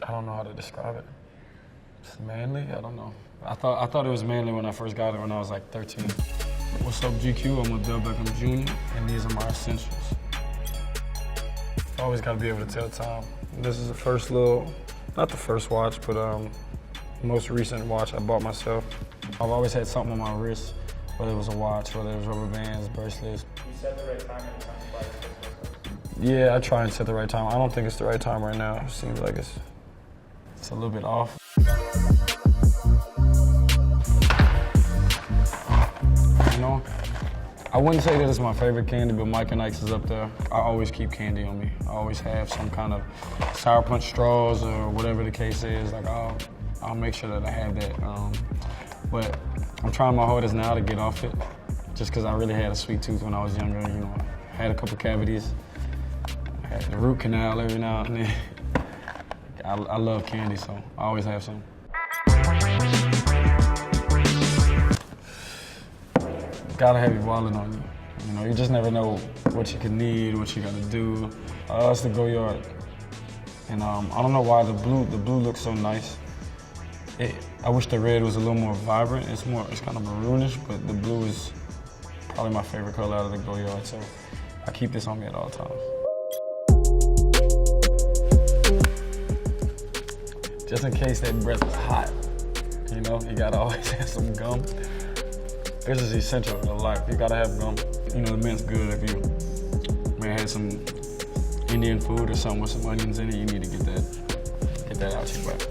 I don't know how to describe it. It's manly? I don't know. I thought it was manly when I first got it when I was like 13. What's up, GQ? I'm Odell Beckham Jr., and these are my essentials. Always got to be able to tell time. This is the first not the first watch, but most recent watch I bought myself. I've always had something on my wrist, whether it was a watch, whether it was rubber bands, bracelets. You set the right time every time you buy this? Yeah, I try and set the right time. I don't think it's the right time right now. It seems like it's a little bit off. You know, I wouldn't say that it's my favorite candy, but Mike and Ike's is up there. I always keep candy on me. I always have some kind of Sour Punch straws or whatever the case is. Like I'll make sure that I have that. But I'm trying my hardest now to get off it, just because I really had a sweet tooth when I was younger. You know, I had a couple cavities. I had the root canal every now and then. I love candy, so I always have some. Gotta have your wallet on you. You know, you just never know what you could need, what you gotta do. It's the Goyard. And I don't know why the blue looks so nice. I wish the red was a little more vibrant. It's kind of maroonish, but the blue is probably my favorite color out of the Goyard, so I keep this on me at all times. Just in case that breath is hot, you know, you gotta always have some gum. This is essential to life. You gotta have gum. You know, the mint's good if you may have some Indian food or something with some onions in it. You need to get that out your butt.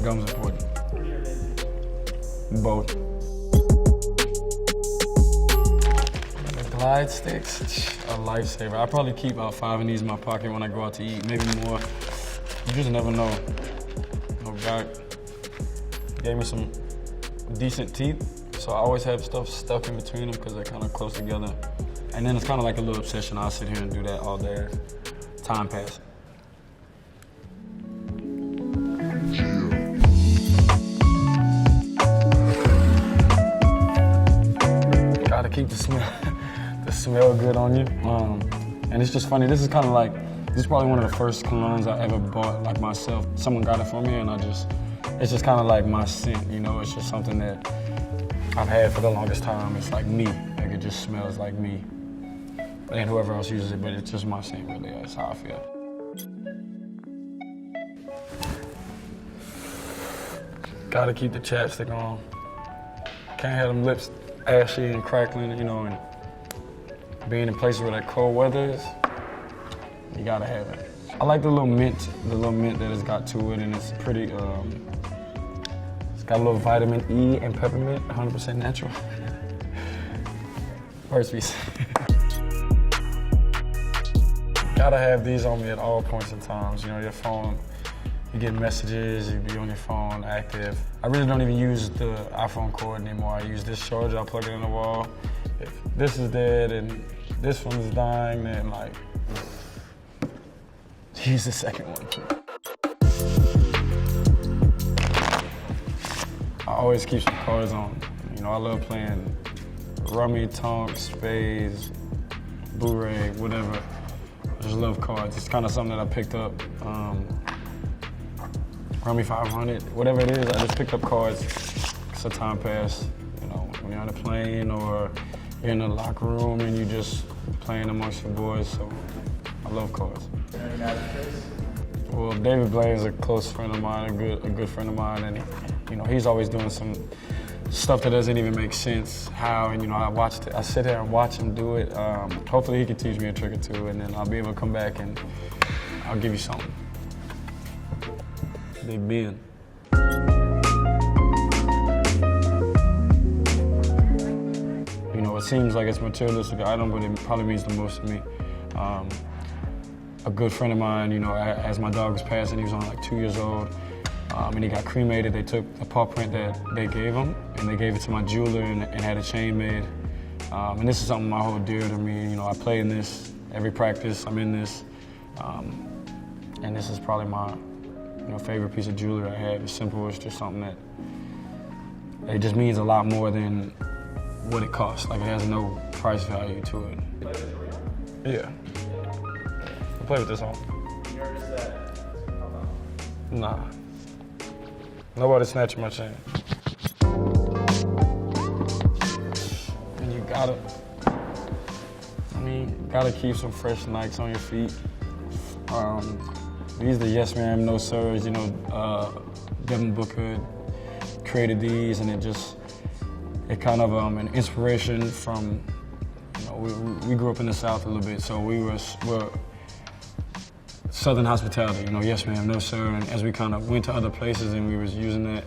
Gum's important. Both. The Glide sticks, a lifesaver. I probably keep about 5 of these in my pocket when I go out to eat, maybe more. You just never know. God gave me some decent teeth, so I always have stuff stuck in between them because they're kind of close together. And then it's kind of like a little obsession. I'll sit here and do that all day. Time passing. Gotta keep the smell good on you. And it's just funny. This is kind of like, this is probably one of the first colognes I ever bought, like myself. Someone got it for me, and it's just kind of like my scent, you know? It's just something that I've had for the longest time. It's like me. Like, it just smells like me. And whoever else uses it, but it's just my scent, really. That's how I feel. Gotta keep the chapstick on. Can't have them lips ashy and crackling, you know, and being in places where that cold weather is. You gotta have it. I like the little mint that it's got to it, and it's pretty, it's got a little vitamin E and peppermint, 100% natural. First piece. Gotta have these on me at all points in times. You know, your phone, you get messages, you be on your phone active. I really don't even use the iPhone cord anymore. I use this charger, I plug it in the wall. If this is dead and this one is dying, then like, use the second one. I always keep some cards on. You know, I love playing rummy, tonks, spades, bourrée, whatever. I just love cards. It's kind of something that I picked up. Rummy 500, whatever it is, I just picked up cards. It's a time pass. You know, when you're on a plane or you're in the locker room and you just playing amongst your boys, so I love cards. Well, David Blaine's a close friend of mine, a good friend of mine, and you know, he's always doing some stuff that doesn't even make sense. And you know, I sit there and watch him do it. Hopefully he can teach me a trick or two, and then I'll be able to come back and I'll give you something. Big Ben. You know, it seems like it's a materialistic item, but it probably means the most to me. A good friend of mine, you know, as my dog was passing, he was only like 2 years old, and he got cremated. They took the paw print that they gave him, and they gave it to my jeweler and had a chain made. And this is something I hold dear to me. You know, I play in this every practice. I'm in this, and this is probably my, you know, favorite piece of jewelry I have. It's simple. It's just something that it just means a lot more than what it costs. Like, it has no price value to it. Yeah. I play with this on. Nah. Nobody snatching my chain. And you gotta keep some fresh Nikes on your feet. These the Yes Ma'am, No Sirs, you know, Devin Booker created these, and it kind of an inspiration from, you know, we grew up in the South a little bit, so we're Southern hospitality, you know, Yes Ma'am, No Sir, and as we kind of went to other places and we was using that,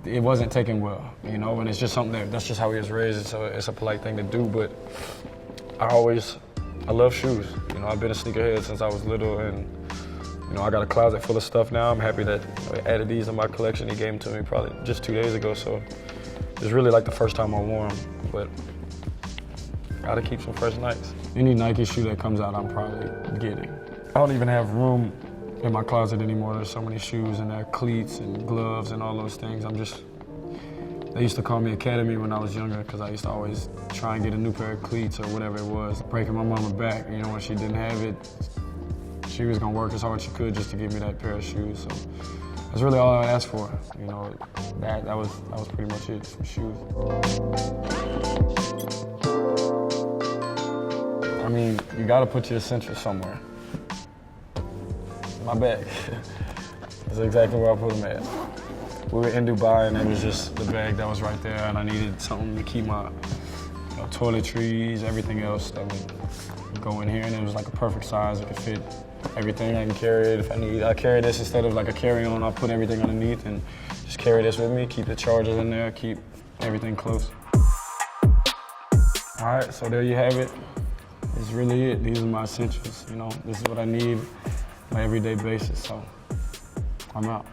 it wasn't taken well, you know, and it's just something that's just how we was raised, so it's a polite thing to do, but I love shoes. You know, I've been a sneakerhead since I was little, and, you know, I got a closet full of stuff now. I'm happy that he added these in my collection. He gave them to me probably just 2 days ago, so it's really like the first time I wore them, but gotta keep some fresh Nikes. Any Nike shoe that comes out, I'm probably getting. I don't even have room in my closet anymore. There's so many shoes and there are cleats and gloves and all those things. They used to call me Academy when I was younger because I used to always try and get a new pair of cleats or whatever it was. Breaking my mama back, you know, when she didn't have it, she was gonna work as hard as she could just to give me that pair of shoes. So that's really all I asked for, you know. That was pretty much it, some shoes. I mean, you gotta put your essentials somewhere. My bag. That's exactly where I put them at. We were in Dubai and it was just the bag that was right there, and I needed something to keep my toiletries, everything else that would go in here, and it was like a perfect size. It could fit everything. I can carry it if I need. I carry this instead of like a carry-on. I'll put everything underneath and just carry this with me, keep the chargers in there, keep everything close. All right, so there you have it. It's really it. These are my essentials, you know. This is what I need on an everyday basis, so I'm out.